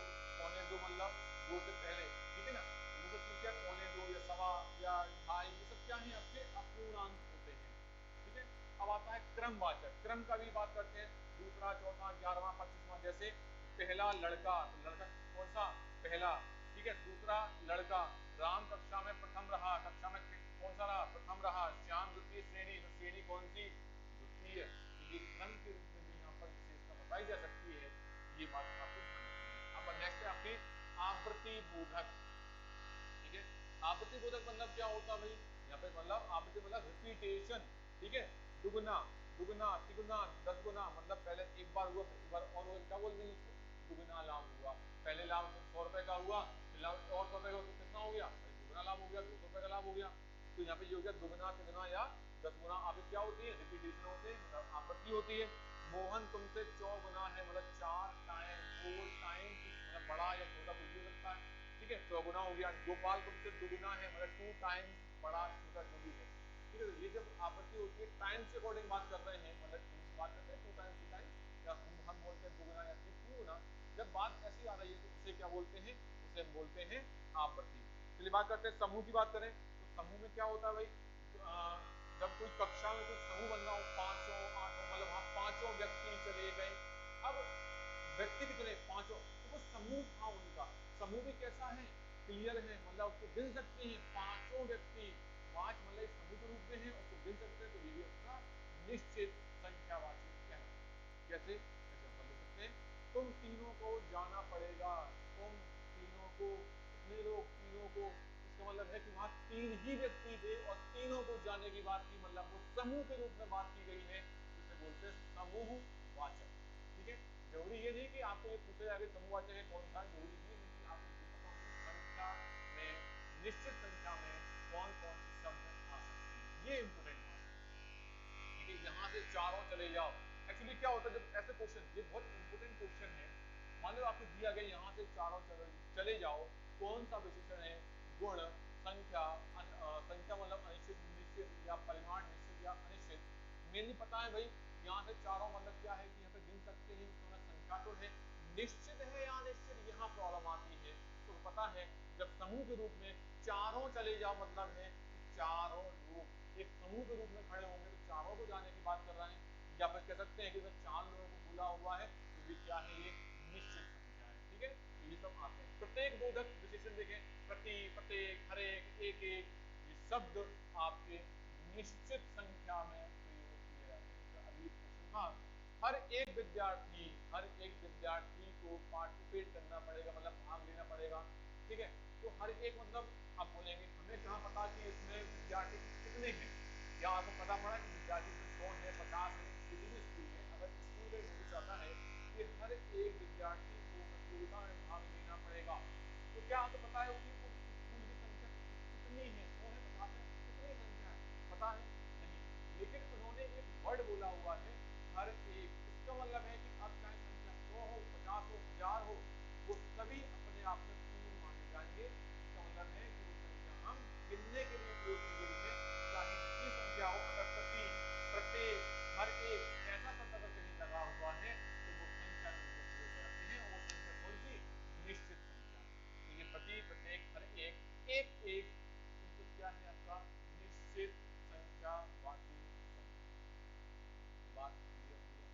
Speaker 1: मतलब 2 से पहले, ठीक है ना। तो वो सब क्या, पौने 2 या सवा या 2.5, ये सब क्या है, आपके अपूर्णांक होते हैं, ठीक है। अब आता है क्रमवाचक। क्रम का भी बात करते हैं, दूसरा, चौथा, 11वां, 25वां। जैसे पहला लड़का, तो लड़का कौन सा, पहला, ठीक है। दूसरा लड़का, राम कक्षा में प्रथम रहा, कक्षा में कौन सा रहा, प्रथम रहा। श्याम द्वितीय श्रेणी, तो श्रेणी कौन सी, द्वितीय। तो ये क्रम के रूप में भी यहाँ पर विशेषता बताई जा सकती है, ये बात आपको ध्यान रखनी है। अब नेक्स्ट है आपकी आवृत्ति बोधक, ठीक है। आवृत्ति बोधक मतलब क्या होता है भाई, यहाँ पे मतलब आवृत्ति मतलब रिपीटेशन, ठीक है। दुगुना, दुगुना, तिगुना, 10 गुना, मतलब पहले एक बार हुआ, एक बार और हुआ, क्या बोलते हैं उसको, दुगुना लाभ हुआ। पहले लाभ 100 रुपए का हुआ, फिर लाभ और 100 रुपए का, तो कितना हो गया भाई, दुगुना लाभ हो गया, 200 रुपए का लाभ हो गया। तो यहाँ पे ये हो गया दुगुना, तिगुना या 10 गुना। आप क्या होती है, रिपीटेशन होती है, मतलब आवृत्ति होती है। मोहन तुमसे 4 गुना है, मतलब 4 टाइम, 4 टाइम्स, मतलब बड़ा या छोटा कुछ भी हो सकता है, ठीक है, चौगुना हो गया। गोपाल तुमसे दुगुना है, मतलब 2 टाइम्स, बड़ा छोटा जो भी है, ठीक है। तो ये जब आवृत्ति होती है, टाइम से अकॉर्डिंग बात कर रहे हैं, मतलब इनसे बात करते हैं 2 टाइम्स 3 टाइम्स, या हम बोलते हैं दुगुना या 3 गुना। जब बात ऐसी आ रही है तो उसे क्या बोलते हैं, उसे हम बोलते हैं आवृत्ति। चलिए बात करते हैं समूह की बात करें, तो समूह में क्या होता है भाई, जब कोई कक्षा में कोई समूह बन रहा हो, 500 800, मतलब वहां 5 व्यक्ति चले गए। अब व्यक्ति कितने, 5, तो वो समूह था उनका। समूह भी कैसा है, क्लियर है, मतलब उसको गिन सकते हैं, 5 व्यक्ति, 5 मतलब समूह के रूप में है, उसको गिन सकते हैं, तो ये भी अपना निश्चित संख्यावाची कहलाता है। कैसे एग्जाम्पल ले सकते हैं, तुम तीनों को जाना पड़ेगा। तुम तीनों को, कितने लोग? तीनों को। इसका मतलब है कि वहां तीन ही व्यक्ति थे और तीनों को जाने की बात की, मतलब वो समूह के रूप में बात की गई है, जिसे बोलते हैं समूहवाचक। ठीक है, जरूरी ये नहीं कि आपको ये पूछा जाए समूहवाचक है कौन सा, जरूरी ये नहीं कि आपको ये पता हो संख्या में, निश्चित संख्या में कौन कौन से शब्द आ सकते हैं, ये इंपोर्टेंट बात है। ठीक है, यहां से चारों चले जाओ। एक्चुअली क्या होता है जब ऐसे क्वेश्चन, ये बहुत इंपोर्टेंट क्वेश्चन है, मान लो आपको दिया गया यहाँ से चारों चले जाओ, कौन सा विशेषण है? गुण, संख्या, संख्या मतलब अनिश्चित, निश्चित या परिमाण, निश्चित या अनिश्चित। मेनली पता है भाई यहाँ से चारों मतलब क्या है कि यहाँ पे गिन सकते हैं, तो संख्या तो है, निश्चित है या अनिश्चित, यहाँ प्रॉब्लम आती है। तो पता है जब समूह के रूप में चारों चले जाओ मतलब है कि चारों लोग एक समूह के रूप में खड़े होंगे, तो चारों को जाने की बात कर रहे हैं। या फिर कह सकते हैं कि चार लोगों को बोला हुआ है, तो ये क्या है? ये निश्चित संख्या है। ठीक है, तो ये सब आते हैं। प्रत्येक बोधक विशेषण देखें, प्रति, प्रत्येक, हर एक, एक एक, ये शब्द आपके निश्चित संख्या में प्रयोग किए जाते हैं। अभी क्वेश्चन था, हर एक विद्यार्थी को पार्टिसिपेट करना पड़ेगा, मतलब भाग लेना पड़ेगा। ठीक है, तो हर एक मतलब आप बोलेंगे हमें कहाँ पता कि इसमें विद्यार्थी कितने हैं? या आपको पता पड़ा कि विद्यार्थी में 100 है, 50 है, किसी भी स्कूल में अगर स्कूल का नोटिस आता है कि हर एक विद्यार्थी को प्रतियोगिता में भाग लेना पड़ेगा, तो क्या आपको पता है कि उस स्कूल की संख्या कितनी है? 100 है, 50 है, कितनी संख्या है पता है? नहीं। लेकिन उन्होंने एक वर्ड बोला हुआ है, हर एक। इसका मतलब है कि अब चाहे संख्या 100 हो, 50 हो, 1000 हो, वो सभी अपने आप में पूर्ण माने जाएंगे। इसका मतलब है कि वो संख्या हम गिनने के लिए प्रयोग की गई है, चाहे जितनी संख्या हो। अगर प्रति, प्रत्येक, हर एक ऐसा शब्द अगर कहीं लगा हुआ है तो वो संख्या में प्रयोग करते हैं, और वो संख्या कौन सी? निश्चित संख्या। तो ये प्रति, प्रत्येक, हर एक, एक एक, तो क्या है आपका? निश्चित संख्यावाची शब्द। बात क्लियर हो गया?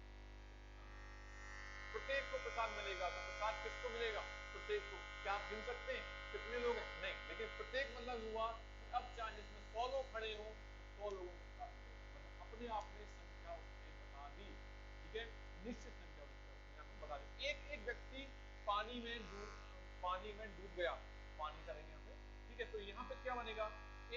Speaker 1: प्रत्येक को प्रसाद मिलेगा, तो प्रसाद किसको मिलेगा? प्रत्येक को। क्या आप गिन सकते हैं कितने लोग हैं? नहीं। लेकिन प्रत्येक मतलब हुआ कि अब चाहे जिसमें 100 लोग खड़े हो, तो 100 लोगों को प्रसाद मिलेगा, मतलब अपने आप में संख्या उसने बता दी। ठीक है, निश्चित संख्या उसने आपको बता दी। एक एक व्यक्ति पानी में डूब गया, पानी करेंगे यहाँ पे। ठीक है, तो यहाँ पे क्या बनेगा?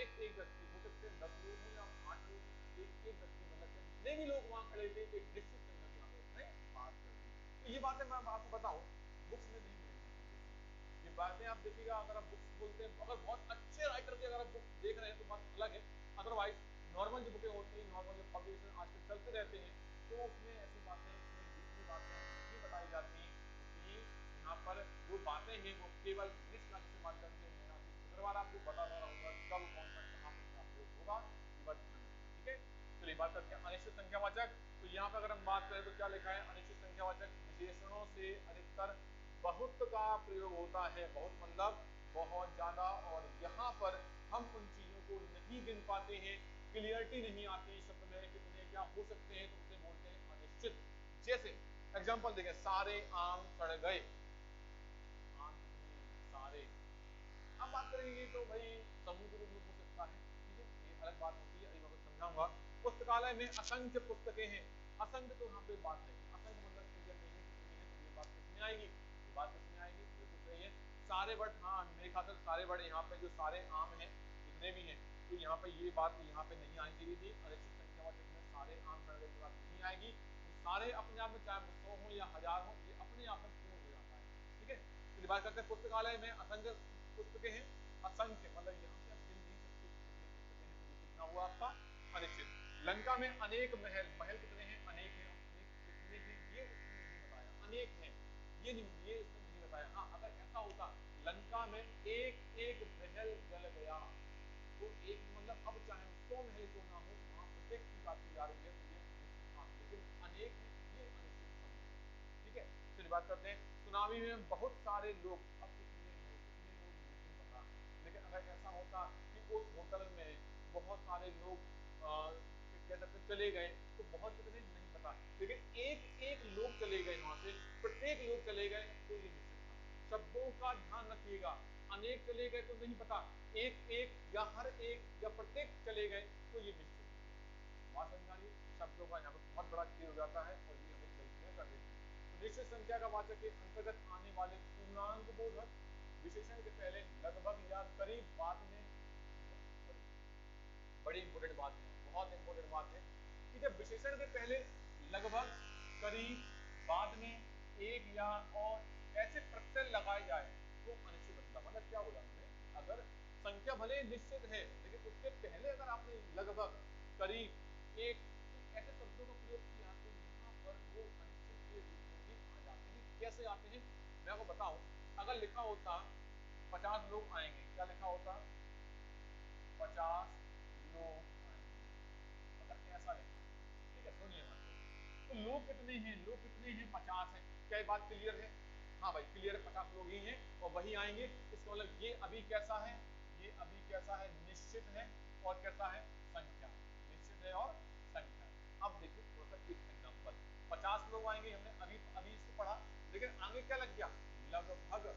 Speaker 1: एक एक व्यक्ति, हो सकते हैं 10 लोग हो या 8 लोग, एक एक व्यक्ति मतलब जितने भी लोग वहां खड़े थे, एक निश्चित संख्या की यहाँ पे उसने बात कर दी। तो ये बातें मैं आपको बताऊं, बुक्स में नहीं मिलेंगी आपको देखने। ये बातें आप देखिएगा, अगर आप बुक्स बोलते हैं, अगर बहुत अच्छे राइटर की अगर आप बुक देख रहे हैं तो बात अलग है। अदरवाइज नॉर्मल जो बुकें होती हैं, नॉर्मल जो पब्लिकेशन आजकल चलते रहते हैं, तो उसमें ऐसी बातें, इसमें डीपली बातें नहीं बताई जाती, क्योंकि यहाँ पर जो बातें हैं वो केवल निष्ठ क्लासेस के माध्यम से मैं आशीष अग्रवाल आपको बताता रहूंगा कब कौन सा कहाँ पर क्या प्रयोग होगा, ये बात ध्यान रखिए। ठीक है, चलिए बात करते हैं अनिश्चित संख्यावाचक। तो यहाँ पर अगर हम बात करें तो क्या लिखा है? अनिश्चित संख्यावाचक विशेषणों से अधिकतर बहुत का प्रयोग होता है। बहुत मतलब बहुत ज्यादा, और यहाँ पर हम उन चीजों को नहीं गिन पाते हैं, क्लियरिटी नहीं आती शब्द में कितने क्या हो सकते हैं, तो उसे बोलते हैं अनिश्चित। जैसे एग्जांपल देखें, सारे आम सड़ गए, आम कितने? सारे। अब बात करेंगे तो भाई समूह के रूप में हो सकता है। ठीक है, ये अलग बात होती है, अभी मैं आपको समझाऊंगा। पुस्तकालय में असंख्य पुस्तकें हैं, असंख्य तो यहाँ पे बात है कि असंख्य मतलब क्लियर नहीं है कितनी है, तो ये बात किसमें आएगी? ये बात किसमें आएगी? बिल्कुल सही है, सारे वर्ड। हाँ, मेरे ख्याल से सारे वर्ड यहाँ पे जो सारे आम हैं जितने भी हैं, तो यहाँ पे ये बात यहाँ पे नहीं आनी चाहिए थी। अनिश्चित संख्यावाचक में सारे आम सड़ गए, ये बात नहीं आएगी। तो सारे अपने आप में, चाहे 100 हो या 1000 हो, ये अपने आप में पूर्ण हो जाता है। ठीक है, तो बात करते हैं पुस्तकालय में असंख्य पुस्तकें हैं। असंख्य मतलब यहाँ पे आप गिन नहीं सकते कितनी पुस्तकें हैं, तो ये कितना हुआ आपका? अनिश्चित। लंका में अनेक महल, महल कितने हैं? अनेक हैं। अनेक कितने हैं ये उसने नहीं बताया, अनेक हैं ये नहीं, ये इसने नहीं बताया। हाँ, अगर ऐसा होता लंका में एक एक महल जल गया, तो एक मतलब अब चाहे 100 महल क्यों ना हो, वहां प्रत्येक की बात की जा रही है, तो ये निश्चित था। लेकिन अनेक है, ये अनिश्चित शब्द है। ठीक है, चलिए बात करते हैं सुनामी में बहुत सारे लोग। अब कितने लोग नहीं पता, लेकिन अगर ऐसा होता कि उस होटल में बहुत सारे लोग कह सकते चले गए, तो बहुत कितने नहीं पता, लेकिन एक एक लोग चले गए वहां से, प्रत्येक लोग चले गए, तो ये निश्चित था। शब्दों का ध्यान रखिएगा, अनेक चले गए तो नहीं पता, एक एक या हर एक या प्रत्येक चले गए तो ये निश्चित हो गया। बात समझ आ रही है? शब्दों का यहाँ पर बहुत बड़ा खेल हो जाता है, और ये हमें गलतियां कर देते हैं। तो निश्चित संख्या का वाचक के अंतर्गत आने वाले पूर्णांक बोधक विशेषण के पहले लगभग या करीब बाद में, बड़ी इंपोर्टेंट बात है, बहुत इंपोर्टेंट बात है कि जब विशेषण के पहले लगभग, करीब, बाद में, एक या और ऐसे प्रत्यय लगाए जाए तो अनिश्चित बनता। मतलब क्या बोला मैंने, अगर संख्या भले निश्चित है लेकिन उसके पहले अगर आपने लगभग, करीब, एक, ऐसे शब्दों का प्रयोग किया तो यहाँ पर वो अनिश्चित के रूप में भी आ जाते हैं। कैसे आते हैं मैं आपको बताऊं। अगर लिखा होता 50 लोग आएंगे, क्या लिखा होता, 50 लोग आएंगे, अगर ऐसा लिखा, ठीक है, सुनिए बात। तो लोग कितने हैं, लोग कितने हैं, 50 हैं। क्या ये बात क्लियर है? हाँ भाई क्लियर है, 50 लोग ही हैं और वही आएंगे। इसका मतलब ये अभी कैसा है, ये अभी कैसा है, निश्चित है और कैसा है, संख्या, निश्चित है और संख्या। अब देखिए थोड़ा सा एक एग्जांपल, 50 लोग आएंगे, हमने अभी अभी इसको पढ़ा, लेकिन आगे क्या लग गया, लगभग।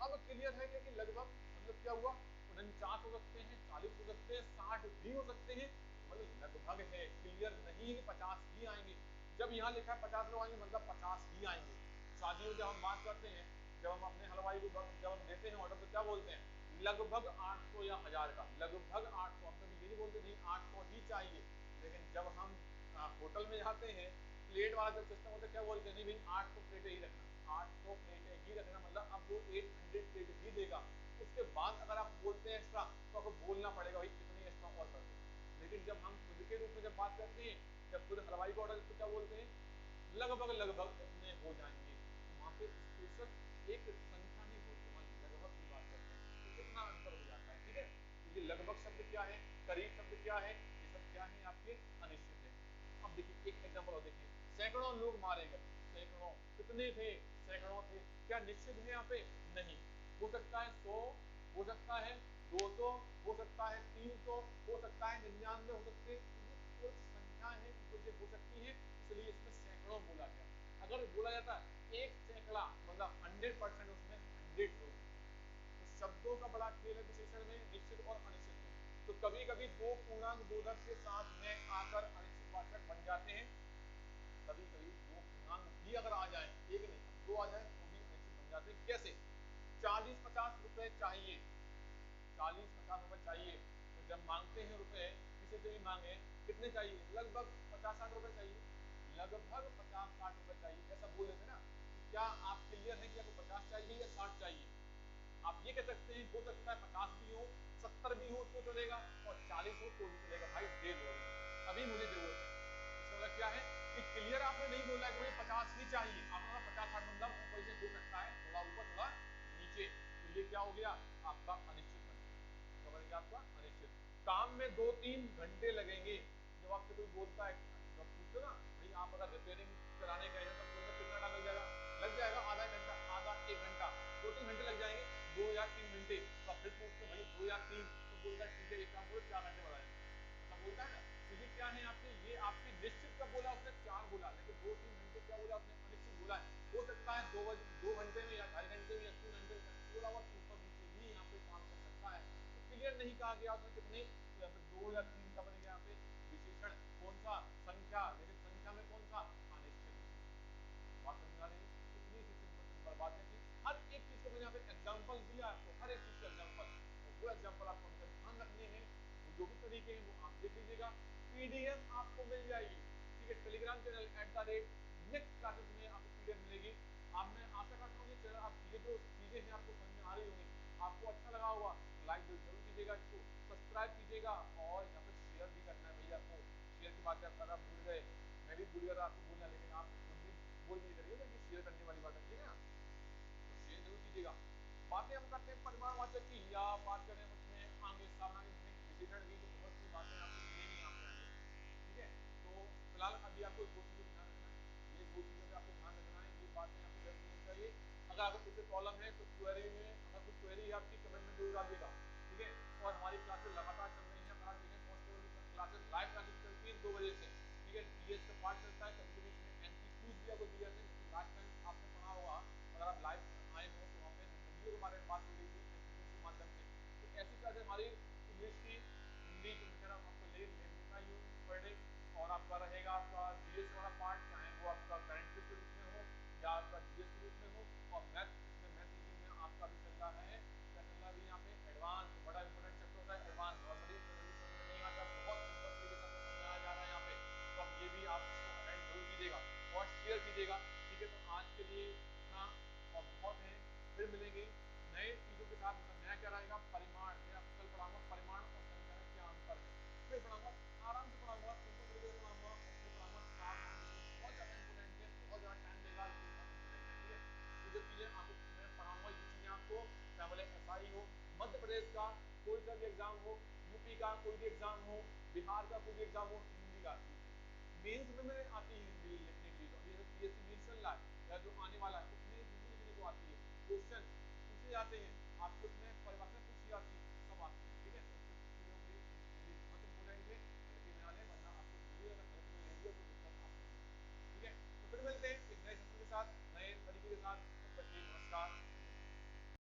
Speaker 1: अब क्लियर है कि लगभग मतलब क्या हुआ, 49 हो सकते हैं, 40 हो सकते हैं, 60 भी हो सकते हैं, मतलब लगभग है, क्लियर नहीं है कि 50 ही आएंगे। जब यहाँ लिखा है 50 लोग आएंगे मतलब 50 ही आएंगे। शादी में जब हम बात करते हैं, जब हम अपने हलवाई को जब हम देते हैं ऑर्डर तो क्या बोलते हैं, लगभग 800 या 1000 का, लगभग 800। हम कभी ये नहीं बोलते नहीं 800 ही चाहिए। लेकिन जब हम होटल में जाते हैं, प्लेट वाला जब सिस्टम होता है क्या बोलते हैं, नहीं भाई 800 प्लेटें ही रखना, 800 प्लेटें ही रखना, मतलब अब वो 800 प्लेट ही देगा। उसके बाद अगर आप बोलते हैं एक्स्ट्रा तो आपको बोलना पड़ेगा भाई कितनी एक्स्ट्रा और कर दो। लेकिन जब हम खुद के रूप में जब बात करते हैं, जब खुद हलवाई का ऑर्डर तो क्या बोलते हैं, लगभग लगभग इतने हो जाएंगे। तो वहां पे स्पेशल एक संख्या नहीं बोलते, वहां लगभग की बात करते हैं। तो इतना अंतर हो जाता है, ठीक है। तो ये लगभग शब्द क्या है, करीब शब्द क्या है, ये सब क्या है आपके अनिश्चित है। अब देखिए एक एग्जांपल और देखिए, सैकड़ों लोग मारे गए, सैकड़ों, कितने थे, सैकड़ों थे। क्या निश्चित है यहाँ पे, नहीं। हो सकता है 100, हो सकता है 200, हो सकता है 300, हो सकता है 99 हो सकते हैं। ये कुछ संख्या है जो हो सकती है, इसलिए इसमें सैकड़ों बोला गया। अगर बोला जाता एक सैकड़ा मतलब 100% उसमें 100 लोग। तो शब्दों का बड़ा खेल है विशेषण में, निश्चित और अनिश्चित में। तो कभी कभी दो पूर्णांक बोधक के साथ में आकर अनिश्चित वाचक बन जाते हैं, कभी कभी दो पूर्णांक भी अगर आ जाए, एक नहीं अब दो आ जाए तो भी अनिश्चित बन जाते हैं। कैसे, 40-50 रुपए चाहिए, 40-50 रुपए चाहिए, तो जब मांगते हैं रुपए, किसी से भी मांगे, कितने चाहिए, लगभग 50-60 रुपए चाहिए, लगभग 50-60 रुपए चाहिए, ऐसा बोल देते ना। तो क्या आप क्लियर है कि आपको 50 चाहिए या 60 चाहिए? आप ये कह सकते हैं, हो सकता है 50 भी हो, 70 भी हो तो चलेगा और 40 हो तो भी चलेगा, भाई दे दो अभी मुझे जरूरत है। इसका मतलब क्या है कि क्लियर आपने नहीं बोला है कि मुझे 50 ही चाहिए, आपने बोला 50-60 मतलब ऊपर से हो सकता है, थोड़ा ऊपर थोड़ा नीचे। तो ये क्या हो गया आपका अनिश्चित बन गया, तो बन गया आपका अनिश्चित। काम में 2-3 घंटे लगेंगे। जब आपसे कोई बोलता है, जब पूछो ना भाई आप अगर रिपेयरिंग कराने गए हैं तो बोलते कितना टाइम लग जाएगा, लग जाएगा आधा घंटा, आधा 1 घंटा, 2-3 घंटे लग जाएंगे, 2 या 3 घंटे। तो फिर पूछते भाई 2 या 3, तो बोलता है ठीक है एक काम करो 4 घंटे बढ़ाएंगे, ऐसा बोलता है ना। तो ये क्या है आपके, ये आपके निश्चित का बोला उसने 4 बोला, लेकिन 2-3 घंटे क्या बोला उसने, अनिश्चित बोला है। हो सकता है 2 घंटे में या 2.5 घंटे में या 3 घंटे में, थोड़ा बहुत ऊपर नीचे भी यहाँ पे काम कर सकता है। तो क्लियर नहीं कहा गया उसने कितने, तो यहाँ पे 2 या 3 का बन गया यहाँ पे विशेषण, कौन सा, संख्या, लेकिन संख्या में कौन सा, अनिश्चित विशेषण। बात समझ आ रही है? इतनी सी सिंपल सिंपल बातें थी। हर एक चीज को मैंने यहाँ पे एग्जांपल दिया आपको, हर एक चीज का एग्जांपल, और वो एग्जांपल आपको हमेशा ध्यान रखने हैं। वो जो भी तरीके हैं वो आप देख लीजिएगा, पीडीएफ आपको मिल जाएगी, ठीक है। टेलीग्राम चैनल @next classes में आपको पीडीएफ मिलेगी। आप, मैं आशा करता हूँ ये चैनल, आप ये जो चीजें हैं आपको समझ में आ रही होंगी, आपको अच्छा लगा होगा तो लाइक जरूर कीजिएगा, इसको सब्सक्राइब कीजिएगा, और यहाँ पे शेयर भी करना है भैया आपको। शेयर की बात अगर आप भूल गए, मैं भी भूल गया आपको बोलना, लेकिन आप खुद भी बोल दिया करिएगा कि शेयर करने वाली बात है, ठीक है ना। तो शेयर जरूर कीजिएगा। बातें हम करते हैं परिमाणवाचक की, या बात करें उसमें आगे सावधानी विशेषण की, तो बहुत सी बातें आपको मिलेंगी यहाँ पे आगे, ठीक है। तो फिलहाल अभी आपको 2 चीजों पर ध्यान रखना है, ये 2 चीजों पे आपको ध्यान रखना है, ये बातें आपको ध्यान रखनी चाहिए। अगर आपको कुछ प्रॉब्लम है कुछ क्वेरी में, अगर कुछ क्वेरी है आपकी, कमेंट में जरूर डालिएगा, ठीक है। और हमारी क्लासेस लगातार चल रही हैं, अगर आप देखें कांस्टेबल की क्लासेस, लाइव क्लासेस चलती है 2 बजे से, ठीक है। डीएस का पार्ट चलता है, कभी कभी इसमें एमसीक्यूज भी आपको दिए जाते हैं, जैसे लास्ट टाइम आपने पढ़ा होगा, अगर आप लाइव आए हो तो वहाँ पे नदियों के बारे में बात हो रही है एमसीक्यूज के माध्यम से। तो ऐसी क्लासेस हमारी इंग्लिश की, हिंदी की, मैं आपको लेता ही हूँ पर डे। और आपका रहेगा आपका जीएस वाला पार्ट, चाहे वो आपका करंट के रूप में हो, या आपका जीएस के रूप में हो, और मैथ, इसमें मैथ रीजनिंग में आपका भी चल रहा है, क्या चल रहा है अभी यहाँ पे एडवांस, बड़ा इंपॉर्टेंट चैप्टर होता है एडवांस, नॉर्मली समझ में नहीं आता, बहुत सिंपल तरीके से आपको समझाया जा रहा है यहाँ पे, तो अब ये भी आप इसको अटेंड जरूर कीजिएगा और शेयर कीजिएगा, ठीक है। तो आज के लिए इतना और बहुत है, फिर मिलेंगे नए चीजों के साथ, मतलब नया क्या रहेगा, परिमाण, मैं आपको कल पढ़ाऊंगा परिमाण और संख्या में क्या अंतर है, फिर पढ़ाऊंगा, आराम से पढ़ाऊंगा, सिंपल तरीके से पढ़ाऊंगा, और फिर पढ़ाऊंगा चार बहुत ज्यादा इंपॉर्टेंट है, बहुत ज्यादा टाइम लेगा लेकिन बहुत इंपॉर्टेंट है, ठीक है। ये जो चीजें आपको मैं पढ़ाऊंगा, ये चीजें आपको चाहे बोले एसआई हो, मध्य प्रदेश का कोई सा भी एग्जाम हो, यूपी का कोई भी एग्जाम हो, बिहार का कोई भी एग्जाम हो, हिंदी का मेंस में आती है हिंदी लिखने के लिए, तो अभी पीएससी मेंस चल रहा है या जो आने वाला है उसमें हिंदी लिखने को आती है, क्वेश्चन पूछे जाते हैं आपको, उसमें